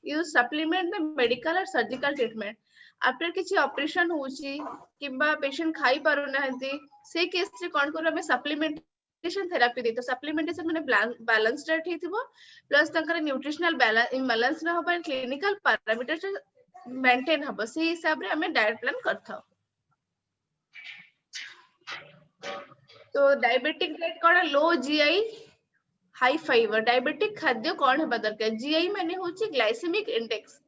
Use supplement में medical और surgical treatment after किसी ऑपरेशन होची किबा पेशेंट खाई पारु नाहंती से केस रे कोन करू हमें सप्लीमेंटेशन थेरापी दे तो सप्लीमेंटेशन माने बैलेंस डाइट हेतिबो प्लस तंकर न्यूट्रिशनल बैलेंस इम्बैलेंस न होबा क्लिनिकल पैरामीटर मेंटेन हबो से हिसाब रे हमें डाइट प्लान करथाओ। तो डायबिटिक डाइट कोन low GI high fibre diabetic खाद्य कौन होगा दरकार जीआई माने होची ग्लाइसेमिक इंडेक्स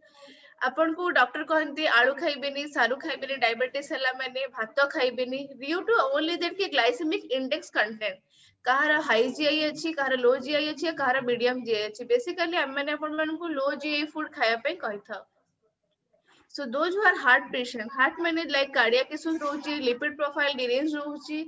अपन को डॉक्टर कहती आलू खाइबेनी सारू खाइबेनी डायबिटीज हला माने भात खाइबेनी ड्यू टू ओनली दैट कि ग्लाइसेमिक इंडेक्स कंटेंट कहार हाई जीआई अछि कहार लो जीआई अछि कहार मीडियम जीआई अछि बेसिकली हम माने अपन मन को लो जीआई फूड खाया पे कहथा। So those who are heart patient, heart माने like cardiac issues रोची, lipid profile deranged रोची,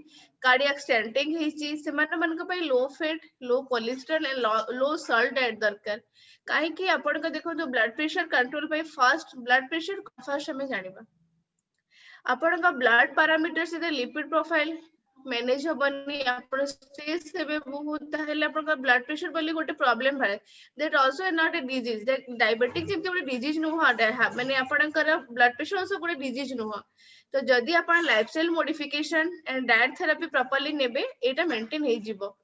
cardiac stenting ହେଇची ସେମାନେ ମାନଙ୍କ ପାଇଁ low fat, low cholesterol and low salt diet ଦରକାର କାହିଁ कि ଆପଣଙ୍କ ଦେଖନ୍ତୁ blood pressure control ପାଇଁ first blood pressure first ଆମେ ଜାଣିବା ଆପଣଙ୍କ blood parameters से lipid profile मैनेज हबनी आपण स्ट्रेस हेबे बहुत ताहेले आपन ब्लड प्रेशर बोली गोटे प्रॉब्लम भाए that also not a disease that diabetic जेमते गोटे डिजीज नु माने आपनकर ब्लड प्रेशर आल्सो गोटे डिजीज नु तो जदी आपन lifestyle modification and diet therapy properly नेबे एटा मेंटेन हे जिवो।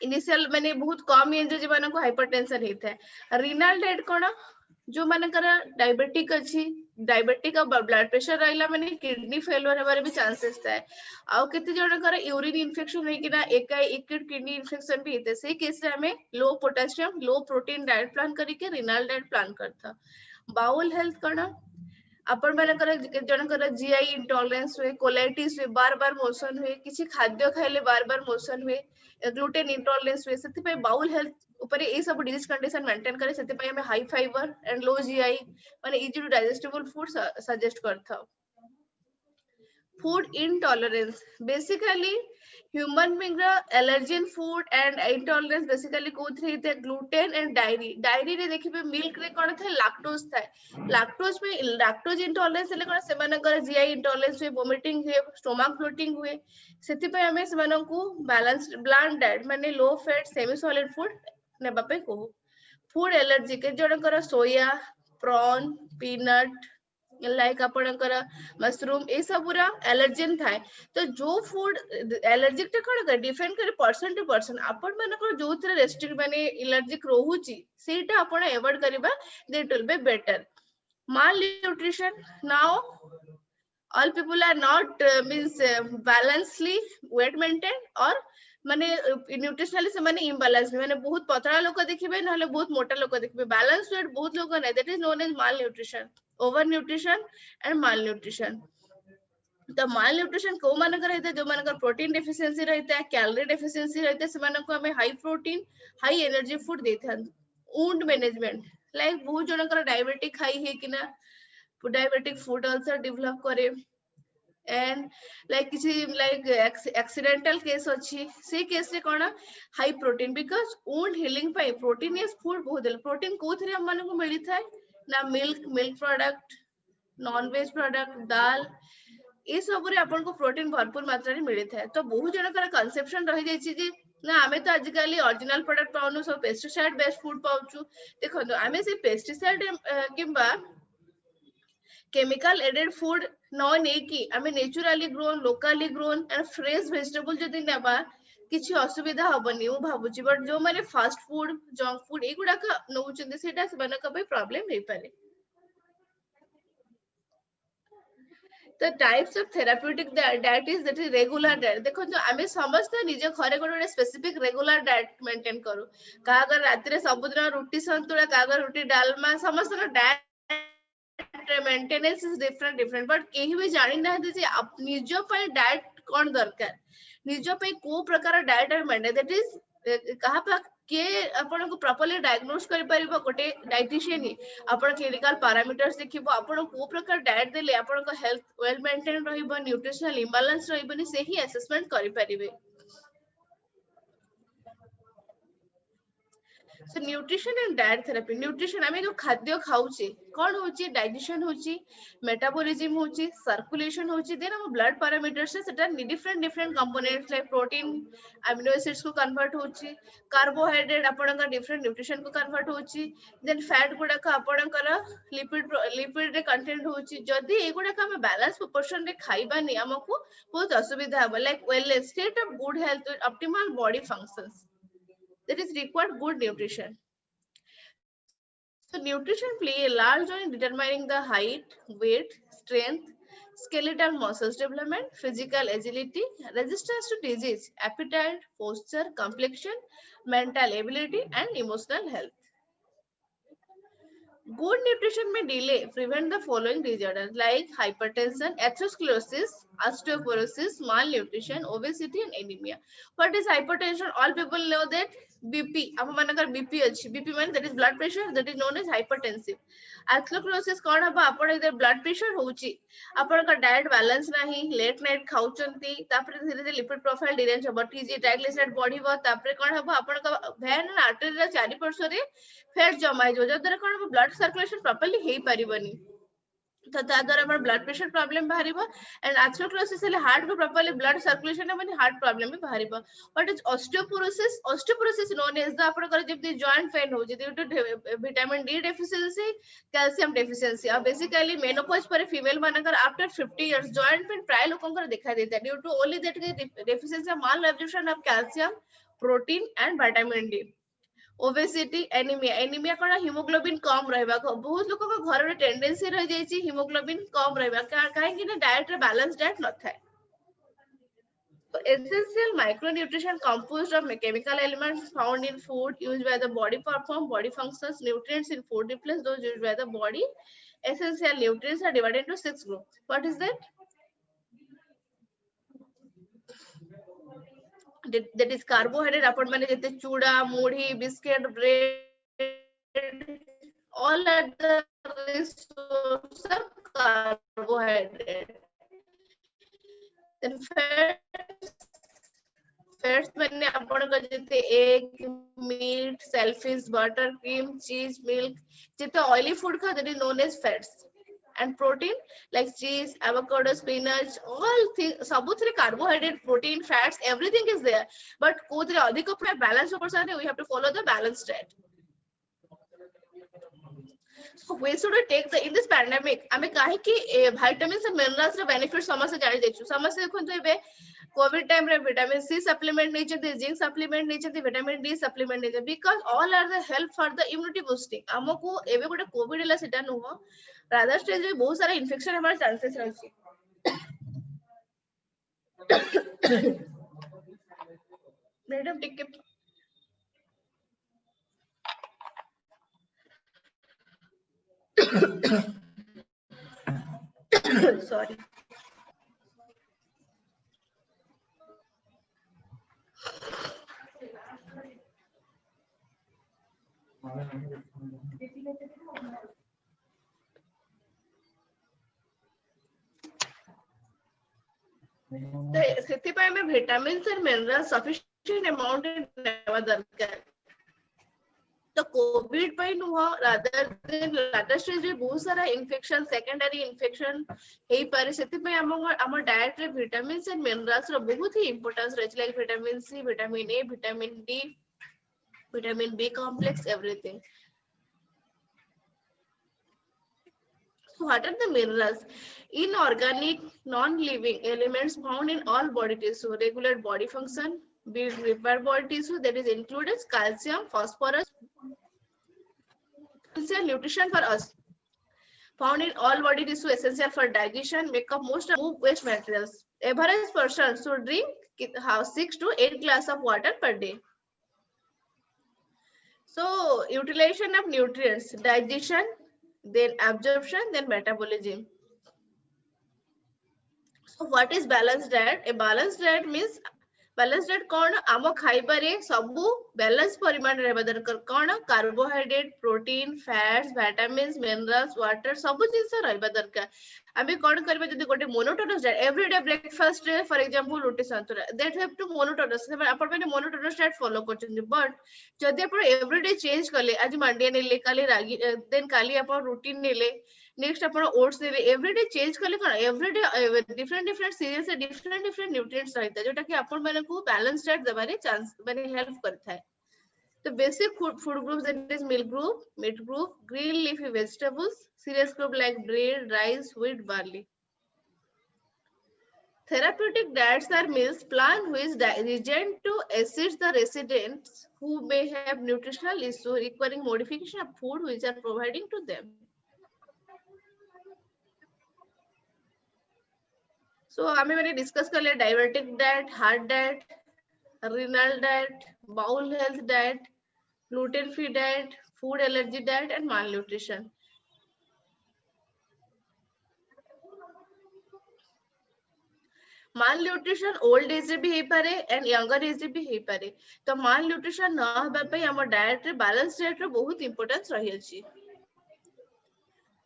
इनिशियल माने बहुत कम एज जे मानको हाइपरटेंशन हेता है रीनल डाइट कोन जो मानकर डायबिटिक अछि डायबिटिक और ब्लड प्रेशर रहला माने किडनी फेलियर होबार भी चांसेस थाए आउ केते जनकर यूरिन इन्फेक्शन होई किना एक किडनी इन्फेक्शन भी हेते से केस रे हमें low potassium low protein diet plan करी के रीनल डाइट प्लान करथा। बाउल हेल्थ कोन अपन मानकर जनकर जीआई इंटॉलरेंस हुए कोलाइटिस हुए बार बार मोशन हुए किसी खाद्य खाइले बार बार मोशन हुए ग्लूटेन इंटॉलरेंस हुए सेति पे बाउल हेल्थ ऊपर ए सब डिजीज कंडीशन मेंटेन करे सेति पे हमें high fibre and low GI माने easy to digestible food suggest करथा। Food intolerance basically human being allergen food and intolerance basically कोथरे थे ग्लूटेन एंड डायरी रे देखिबे मिल्क रे कोन थे लैक्टोज थाए लैक्टोज में लैक्टोज इंटॉलरेंस ले कोन सेमानकर जीआई इंटॉलरेंस हुए वोमिटिंग हुए स्टोमक ब्लोटिंग हुए सेति पे हमें सेमानकु बैलेंस्ड ब्लैंड डाइट माने low fat semi solid food नेबा पे को फूड एलर्जी के जनकर सोया प्रॉन पीनट लाइक आपणकर मशरूम ए सब पूरा एलर्जेन थाए तो जो फूड एलर्जिक टे कोन कर डिफेंड करे पर्सन टू पर्सन आपण मानकर जो थरे रेस्ट्रिक्ट माने एलर्जिक रहूची सेटा आपण अवॉइड करबा that will be better. Mall nutrition now all people are not means balancely weight maintain or माने न्यूट्रिशनली से माने इम्बैलेंस माने बहुत पतला लोक देखिबे नहले बहुत मोटा लोक देखिबे बैलेंस वेट बहुत लोक नै that is known as malnutrition over nutrition and malnutrition. तो माल न्यूट्रिशन को मानकर रहते जो मानकर प्रोटीन डेफिशिएंसी रहता है कैलोरी डेफिशिएंसी रहता है से मानको हमें high protein high energy food देथन। वुंड मैनेजमेंट लाइक बहुत जनकर डायबिटिक हाई है कि ना डायबिटिक फूड अल्सर डेवलप करे एंड लाइक किसी लाइक एक्सीडेंटल केस अछि से केस रे कोन high protein because wound healing पे प्रोटीनियस फूड बहुत प्रोटीन कोथरे हम मानको मिली थाए ना milk product non veg product दाल ये सब रे अपन को प्रोटीन भरपूर मात्रा रे मिली थाए तो बहुत जनकर कंसेप्शन रहि जाय छी जे ना हमें तो आजिकली ओरिजिनल प्रोडक्ट पाउनु सब पेस्टिसाइड बेस्ड फूड पाउछु देखो हमें से पेस्टिसाइड किंबा केमिकल एडेड फूड न नेकी हमें naturally grown locally grown and fresh vegetable जदी नेबा किछि असुविधा हबनी मु भाबुची बट जो माने फास्ट फूड जंक फूड एगुडा का नउचंदी सेटा सबनका पे प्रॉब्लम हे पारे। The types of therapeutic diet is that is regular diet देखो जो आमे समस्त निज घरे गोटे स्पेसिफिक रेगुलर डाइट मेंटेन करू कागर राति रे सबुदिन रोटी संतुला कागर रोटी डालमा समस्त diet maintenance is different but केही भी जानि ना जे निज पे डाइट कोन दरकार निज पे को प्रकार डाइट और मेंटेन दैट इज कहा पा के अपन को प्रॉपर्ली डायग्नोस करि परिबो गोटे डाइटिशियन ही अपन क्लिनिकल पैरामीटर्स देखिबो अपन को प्रकार डाइट देले अपन को हेल्थ वेल मेंटेन रहिबो न्यूट्रिशनल इंबैलेंस रहिबोनी से ही असेसमेंट करि परिबे। So nutrition and diet therapy. Nutrition आमे जो खाद्य खाऊचे कौन होची digestion होची metabolism होची circulation होची then हम blood parameters से सेटा different components like protein amino acids को convert होची carbohydrate आपनका different nutrition को convert होची then fat गुडा का आपनकर lipid रे content होची जदि ए गुडा का हम balance proportion रे खाइबा नि हमको बहुत असुविधा हबो like wellness state of good health with optimal body functions that is required good nutrition. So nutrition play a large role in determining the height, weight, strength, skeletal muscles development, physical agility, resistance to disease, appetite, posture, complexion, mental ability, and emotional health. Good nutrition may delay, prevent the following disorders like hypertension, atherosclerosis, osteoporosis, malnutrition, obesity, and anemia. What is hypertension? All people know that BP. BP अछि. BP means that is blood pressure. That is known as hypertensive. Atherosclerosis कौन हबा आपण इधर blood pressure होची. आपण का diet balance नाही, late night खाउचंती, तापरे धीरे धीरे lipid profile derange हबा, TG triglyceride बढ़िबा, तापरे कौन हबा आपण का vein and artery रा चारि पार्श्व रे fat जमा हो जा द्वारा कौन blood circulation properly हेई परिबनी. तो ता द्वारा हमर blood pressure problem बाहरिबा and atherosclerosis हेले heart को properly blood circulation माने heart problem भी बाहरिबा. What is osteoporosis? Osteoporosis known as the आपनकर जब joint pain हो due to vitamin D deficiency, calcium deficiency. अब basically menopause पर female मानकर after 50 years joint pain प्राय लोगों देखा देता है due to only that deficiency of malabsorption of calcium, protein and vitamin D. Obesity anaemia anaemia कोन हीमोग्लोबिन कम रहबा बहुत लोक को घर रे टेंडेंसी रह जाई छी हीमोग्लोबिन कम रहबा काहे कि ना डाइट रे बैलेंस डाइट न थाए. So essential micronutrition composed of chemical elements found in food used by the body perform body functions. Nutrients in food replace those used by the body. Essential nutrients are divided into 6 groups. What is that? That is carbohydrate अपन माने जैसे चूड़ा मुढ़ी biscuit bread all are the source of carbohydrate. Then fats माने अपन का जैसे egg meat shellfish butter cream cheese milk जैसे oily food का that is known as fats. And protein like cheese, avocado, spinach, all things, sabuthre carbohydrate, protein, fats, everything is there. But kodre adhiko pra balance proportion we have to follow the balanced diet. So we should take the in this pandemic. ame kahe ki vitamins and minerals re benefits samase jani dechu. Samase dekhuntu ebe COVID time re vitamin C supplement nahi chati, zinc supplement nahi chati, vitamin D supplement nahi chati because all are the help for the immunity boosting. Amako ebe gote COVID ela seta nuho. Rather stage में बहुत सारा infection हमारे chances रहछि. Madam टिक sorry ସେଥିପାଇଁ ଆମେ vitamins and minerals sufficient amount ନେବା ଦରକାର. तो Covid ପାଇଁ ନୁହଁ rather stage ରେ ବହୁତ ସାରା infection secondary infection ହେଇପାରେ ସେଥିପାଇଁ ଆମ diet ରେ vitamins and minerals ର ବହୁତ ही importance ରହିଛି like vitamin C, vitamin A, vitamin D, vitamin B complex everything. So what are the minerals? Inorganic, non-living elements found in all body tissue, regulate body function, build repair body tissue that is included calcium, phosphorus, essential nutrition for us. Found in all body tissue, essential for digestion, make up most of waste materials. Average person should drink 6 to 8 glasses of water per day. So utilization of nutrients, digestion, then absorption, then metabolism. So what is balanced diet? A balanced diet means balanced diet कौन आमो खाइबा रे सबु balance परिमाण रहबा दरकार कौन carbohydrate protein fats vitamins minerals water सबु जिंस रहबा दरकार आमे कोन करबे जदि गोटे मोनोटोनस डाइट एवरीडे ब्रेकफास्ट रे फॉर एग्जांपल रोटी संतुला दैट हैव टू मोनोटोनस अपन माने मोनोटोनस डाइट फॉलो करछन बट जदि अपन एवरीडे चेंज करले आज मांडिया नेले काली रागी देन काली अपन रूटीन नेले नेक्स्ट अपन ओट्स नेले एवरीडे चेंज करले कोन एवरीडे डिफरेंट डिफरेंट सीरियल्स से डिफरेंट डिफरेंट न्यूट्रिएंट्स रहता जोटा कि अपन माने को बैलेंस डाइट देबारे चांस माने हेल्प करता है The basic food groups that is milk group, meat group, green leafy vegetables, cereals group like bread, rice, wheat, barley. Therapeutic diets are meals planned which resent to assist the residents who may have nutritional issues requiring modification of food which are providing to them. So, हमें मैंने discuss कर लिया diabetic diet, heart diet, renal diet, bowel health diet, gluten-free diet, food allergy diet, and malnutrition. Mall nutrition old age रे भी हे पारे and younger age रे भी हे पारे तो माल न्यूट्रिशन न हबा पई हमर डाइट रे बैलेंस डाइट रे बहुत इंपोर्टेंस रही अछि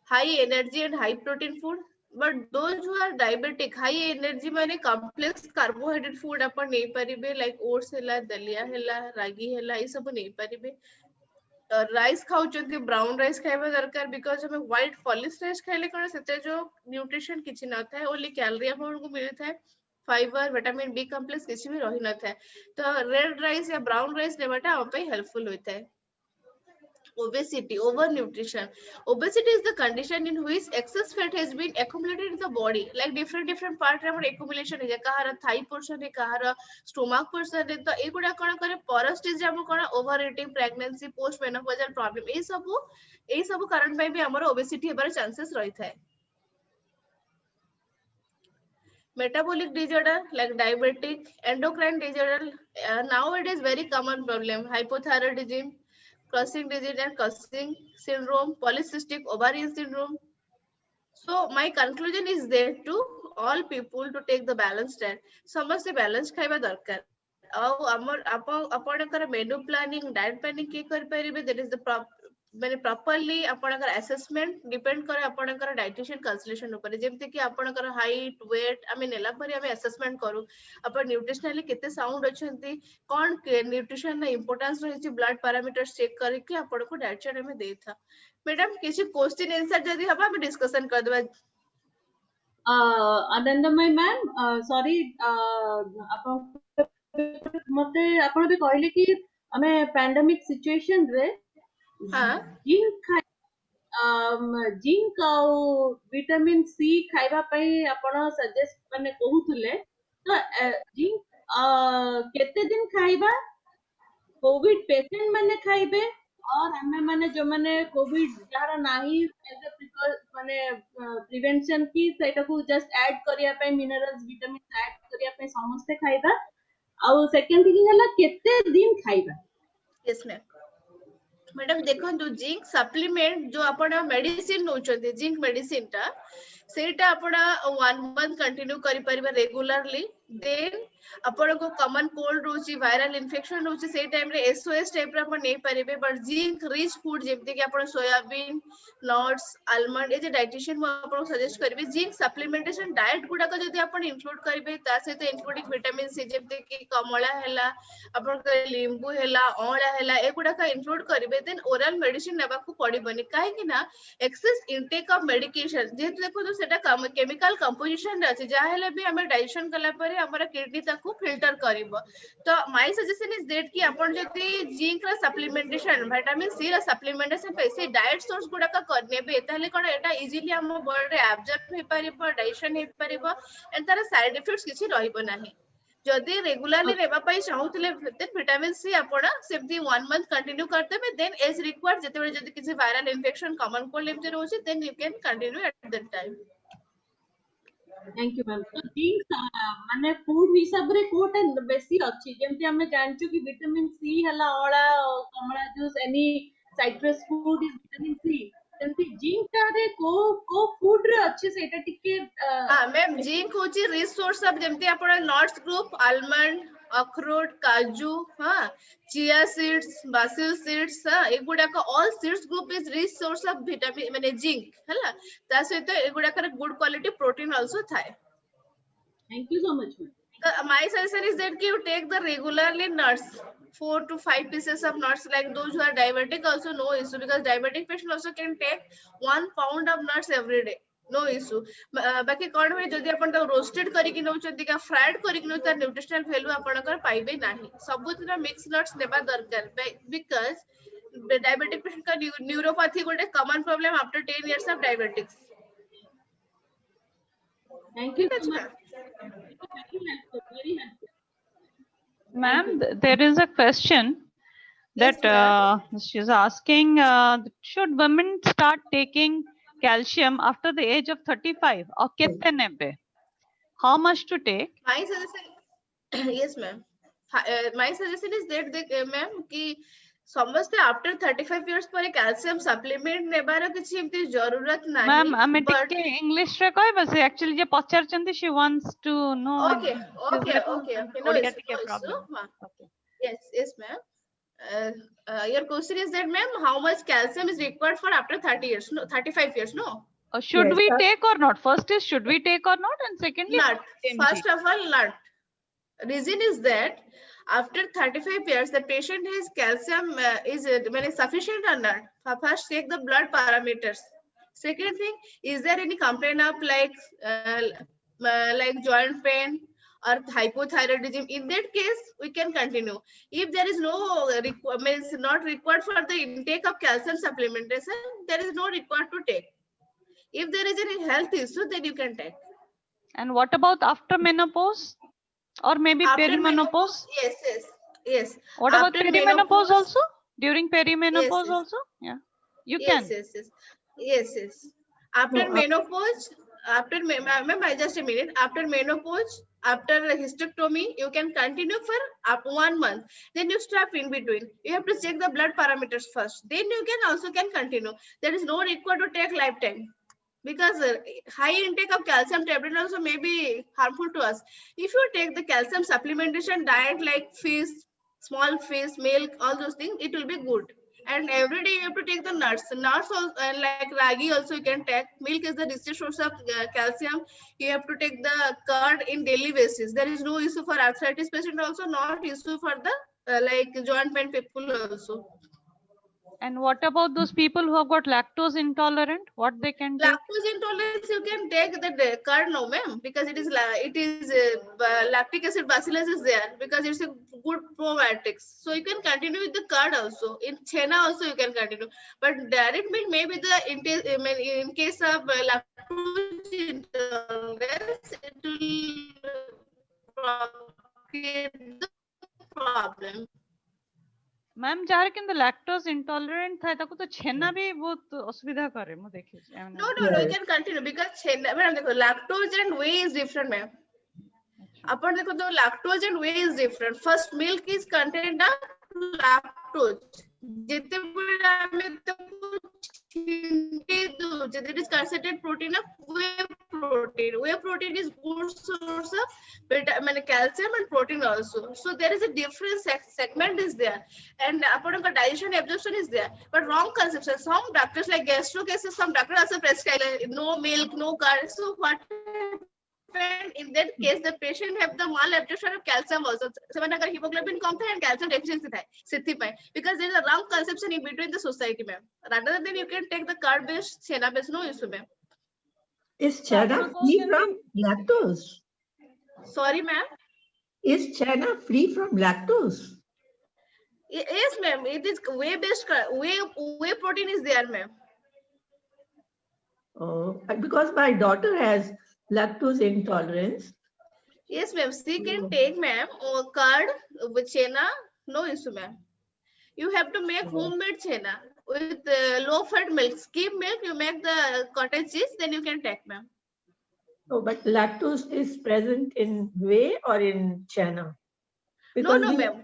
high energy and high protein food but those who are diabetic high energy माने कॉम्प्लेक्स कार्बोहाइड्रेट फूड अपन नै परिबे लाइक ओट्स हैला दलिया हैला रागी हैला ई सब नै परिबे राइस खाउचंती ब्राउन राइस खाइबा दरकार बिकॉज हमें व्हाइट पॉलिश राइस खाइले कोन सेते जो न्यूट्रिशन किछि न थाए ओनली कैलोरी अपन को मिल थाए फाइबर विटामिन बी कॉम्प्लेक्स किछि भी रही न थाए तो रेड राइस या ब्राउन राइस लेबाटा हम पे हेल्पफुल होता है obesity overnutrition is the condition in which excess fat has been accumulated in the body like different part रे हमर accumulation है कहार थाई पोर्शन है कहार स्टोमक पोर्शन है तो एगुडा कोन करे पर स्टेज हम कोन overeating pregnancy post menopausal problem ए सब कारण पे भी हमर ओबेसिटी हेबार चांसेस रही थाए metabolic disorder like diabetic endocrine disorder now it is very common problem hypothyroidism Cushing disease and Cushing syndrome, polycystic ovarian syndrome. So my conclusion is there to all people to take the balanced diet. समस्त balance खाइबा दरकार. ଆଉ ଆମର ଆପଣଙ୍କର menu planning, diet planning କିଏ କରିପାରିବେ that is the ମାନେ properly ଆପଣଙ୍କର assessment depend करे ଆପଣଙ୍କର dietitian consultation ଉପରେ ଯେମିତି କି ଆପଣଙ୍କର height weight ଆମେ ନେଲା ପରେ ଆମେ assessment କରୁ ଆପଣ nutritionally କେତେ sound ଅଛନ୍ତି କଣ nutrition ର importance ରହିଛି blood parameters check କରିକି ଆପଣଙ୍କୁ diet chart ଆମେ ଦେଇଥା मैडम କିଛି question answer ଯଦି हबा ଆମେ discussion करदबा आनंदमय मैम सॉरी मते आपण भी कहले कि हमें पैंडेमिक सिचुएशन रे जिंक आउ विटामिन सी खाइबा पई आपण सजेस्ट माने कहउथले तो जिंक केते दिन खाइबा कोविड पेशेंट माने खाइबे और हमें माने जो माने कोविड जहार नाही एज ए माने प्रिवेंशन की सेटा को जस्ट ऐड करिया पे मिनरल्स विटामिन ऐड करिया पे समस्त खाइबा आउ सेकंड थिंग हला केते दिन खाइबा यस मैम मैडम देखो जिंक सप्लीमेंट जो आपण मेडिसिन नौचते जिंक मेडिसिन टा सेटा आपण 1 मंथ कंटिन्यू करि परिबा रेगुलरली देन आपण को कॉमन कोल्ड रोची वायरल इन्फेक्शन रोची से टाइम रे एसओएस टाइप रे आपण नै परिबे बट जिंक रिच फूड जेमते कि आपण सोयाबीन नट्स आलमंड ए जे डाइटिशियन म आपण सजेस्ट करबे जिंक सप्लीमेंटेशन डाइट गुडा को जदी आपण इंक्लूड करबे ता सहित इंक्लूडिंग विटामिन सी जेमते कि कमला हैला आपण के लींबू हैला औळा हैला ए गुडा का इंक्लूड करबे देन ओरल मेडिसिन नेबा को पड़िबनी काहे कि ना एक्सेस इंटेक ऑफ मेडिकेशन जेहेतु देखो सेटा केमिकल कंपोजिशन रे अछि जा हेले भी हमें डाइजेशन कला पर हमारा किडनी ताकू फिल्टर करिवो तो माय सजेशन इज दैट कि आपण जति जिंक रा सप्लीमेंटेशन विटामिन सी रा सप्लीमेंटेशन पैसे डाइट सोर्स गुडा का करनेबे ताले कोन एटा इजीली हम बॉडी रे एब्जॉर्ब हे परिबो डाइजेशन हे परिबो एंड तार साइड इफेक्ट्स किछि रहिबो नाही जदि रेगुलरली नेबा पई चाहूतले देन विटामिन सी आपण सेमती 1 मंथ कंटिन्यू करतेबे देन एज रिक्वायर्ड जते जदि किछि वायरल इन्फेक्शन कॉमन कोल्ड लेम जे रोछि then you can continue at that time thank you ma'am तो जिंक माने फूड हिसाब रे कोटा बेसी अछि जेमति हमें जानचु कि विटामिन सी हला ओला कमला juice any citrus food is vitamin C ସେମିତି ଜିଙ୍କ ଟାରେ କୋ ଫୁଡ ରେ ଅଛି ସେଇଟା ଟିକେ मैम जिंक होची रिसोर्स ऑफ जेमती आपण नट्स ग्रुप आलमंड अखरोट काजू हाँ चिया सीड्स बासिल सीड्स हाँ एगुडा का all seeds group is rich source of vitamin माने जिंक हला ता सहित एगुडा का गुड क्वालिटी प्रोटीन आल्सो थाए. Thank you so much ma'am. My suggestion is that you take the regularly nuts, 4 to 5 pieces of nuts. Like those who are diabetic also no issue, because diabetic patient also can take 1 pound of nuts every day. No issue. बाकी कौन हुए जदि अपन तो roasted करिक नौचंती का fried करिक नौ तार nutritional value आपनकर पाइबे नाही. सबुतरा मिक्स नट्स नेबा दरकार बिकॉज डायबिटिक पेशेंट का न्यूरोपैथी गोटे common problem after 10 years of diabetics. Thank you so much. Very helpful, very helpful. Ma'am, there is a question Yes, that she's asking, should women start taking calcium after the age of 35 or कितने नेबे? How much to take? My suggestion, yes ma'am. My suggestion is that ma'am कि समझते after 35 years पर calcium supplement नेबार किछि एमती जरूरत नाही. Ma'am, ଆମେ ଟିକେ English ରେ କହିବା ସେ actually जे पचारचंती she wants to know. Okay. No Odia issue, ଟିକେ no problem. issue. Okay. Yes ma'am. Your question is that ma'am, how much calcium is required for after 30 years? No, 35 years, no? Should Yes, we sir. take or not? First is should we take or not, and secondly, Not. First of all, not. Reason is that after 35 years, the patient has calcium is sufficient or not. First, check the blood parameters. Second thing, is there any complaint of like joint pain or hypothyroidism? In that case, we can continue. If there is no means not required for the intake of calcium supplementation, there is no required to take. If there is any health issue, then you can take. And what about after menopause or maybe After perimenopause? Yes. What about After perimenopause menopause- also? During perimenopause Yes. also? Yeah, you can. Yes. After No, menopause, ma'am, just a minute. After menopause, after hysterectomy, you can continue for up 1 month. Then you stop in between. You have to check the blood parameters first. Then you can continue. There is no required to take lifetime. Because high intake of calcium tablet also may be harmful to us. If you take the calcium supplementation diet like fish, small fish, milk, all those things, it will be good. And every day you have to take the nuts. Nuts also, like ragi also you can take. Milk is the richest source of calcium. You have to take the curd in daily basis. There is no issue for arthritis patient also, not issue for the like joint pain people also. And what about those people who have got lactose intolerant? What they can take? Lactose intolerance, you can take the curd, no ma'am, because it is lactic acid bacillus is there, because it's a good probiotics. So you can continue with the curd also. In chena also you can continue, but direct milk maybe in case of lactose intolerance, it will create the problem. Ma'am jar किंतु lactose intolerant था ताको तो छेना भी बहुत असुविधा करे मु देखि No, you can continue because madam देखो lactose and whey is different ma'am. अपन देखो तो lactose and whey is different. First milk is contained of lactose. जितने बड़े हमें तो it is concentrated protein of whey protein. Whey protein is good source of calcium and protein also. So there is a different segment is there, and digestion absorption is there, but wrong conception. Some doctors like gastro cases, some doctors also prescribe no milk, no curd. So what in that case the patient have the malabsorption of calcium also. So when hemoglobin comes and calcium deficiency because there is a wrong conception in between the society, ma'am. Rather than you can take the curd based, chena based, no issue, ma'am. Is chena free from lactose? Sorry, ma'am. Is chena free from lactose? Yes, ma'am. It is whey based. Whey protein is there, ma'am. Oh, because my daughter has lactose intolerance. Yes, ma'am. She can take, ma'am, or curd with chena, no issue, ma'am. You have to make homemade chena with low fat milk. Skim milk, you make the cottage cheese, then you can take, ma'am. No, but lactose is present in whey or in chena? No, ma'am.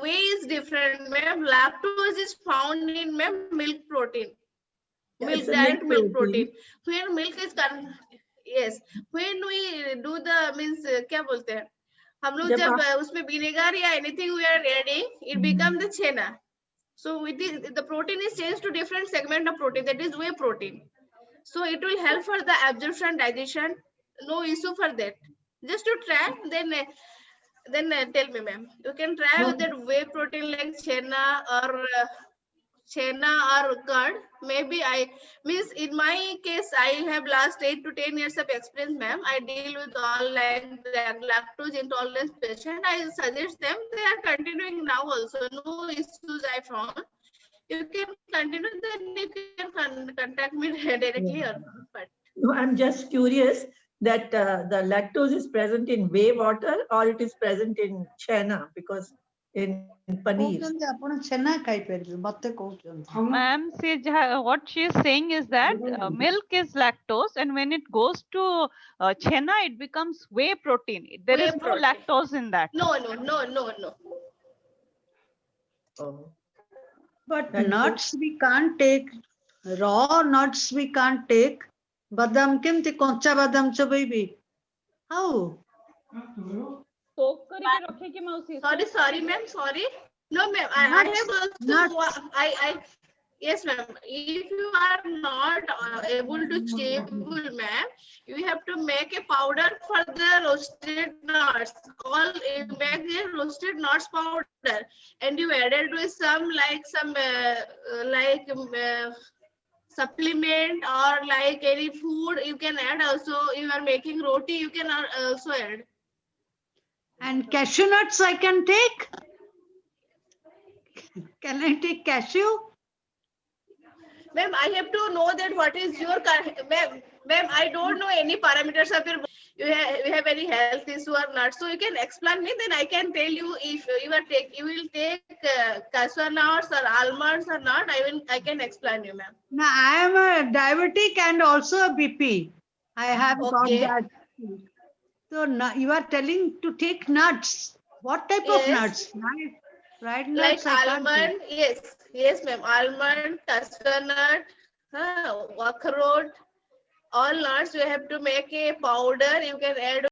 Whey is different, ma'am. Lactose is found in, ma'am, milk protein. milk, It's a direct milk protein. protein. When milk is yes, when we do the means क्या बोलते हैं हम लोग जब जब आप- उसमें vinegar या anything we are adding, it become the chena. So with the protein is changed to different segment of protein, that is whey protein. So it will help for the absorption, digestion. No issue for that. Just to try, then tell me, ma'am. You can try with that whey protein like chena or curd. Maybe I means in my case I have last 8 to 10 years of experience, ma'am. I deal with all like lactose intolerance patient. I suggest them. They are continuing now also. No issues I found. You can continue, then you can contact me directly or but No, I'm just curious that the lactose is present in whey water or it is present in chena, because in paneer. କହୁଛନ୍ତି ଆପଣ ଛେନା ଖାଇପାରିବେ ମତେ କହୁଛନ୍ତି Ma'am, see, what she is saying is that milk is lactose, and when it goes to chena, it becomes whey protein. There Whey is no protein. lactose in that. no. Oh. but Thank you. nuts we can't take raw nuts we can't take बादाम केमती कच्चा बादाम चबेबी how सोक करके रखे कि मौसी Sorry, ma'am. Sorry. No, ma'am. I have also. I yes, ma'am. If you are not able to chewable, ma'am, you have to make a powder for the roasted nuts. Make a roasted nuts powder, and you added with some supplement or like any food you can add also. You are making roti, you can also add. and cashew nuts I can take can I take cashew Ma'am, I have to know that what is your ma'am. I don't know any parameters of your. You have any health issue or not? So you can explain me. Then I can tell you if you will take cashew nuts or almonds or not. I can explain you, ma'am. now I am a diabetic and also a BP I have Okay. got that so you are telling to take nuts what type of Yes. nuts right Like nuts I can't take. almond, yes, ma'am. Almond, cashew nut, akhroot, all nuts. You have to make a powder. You can add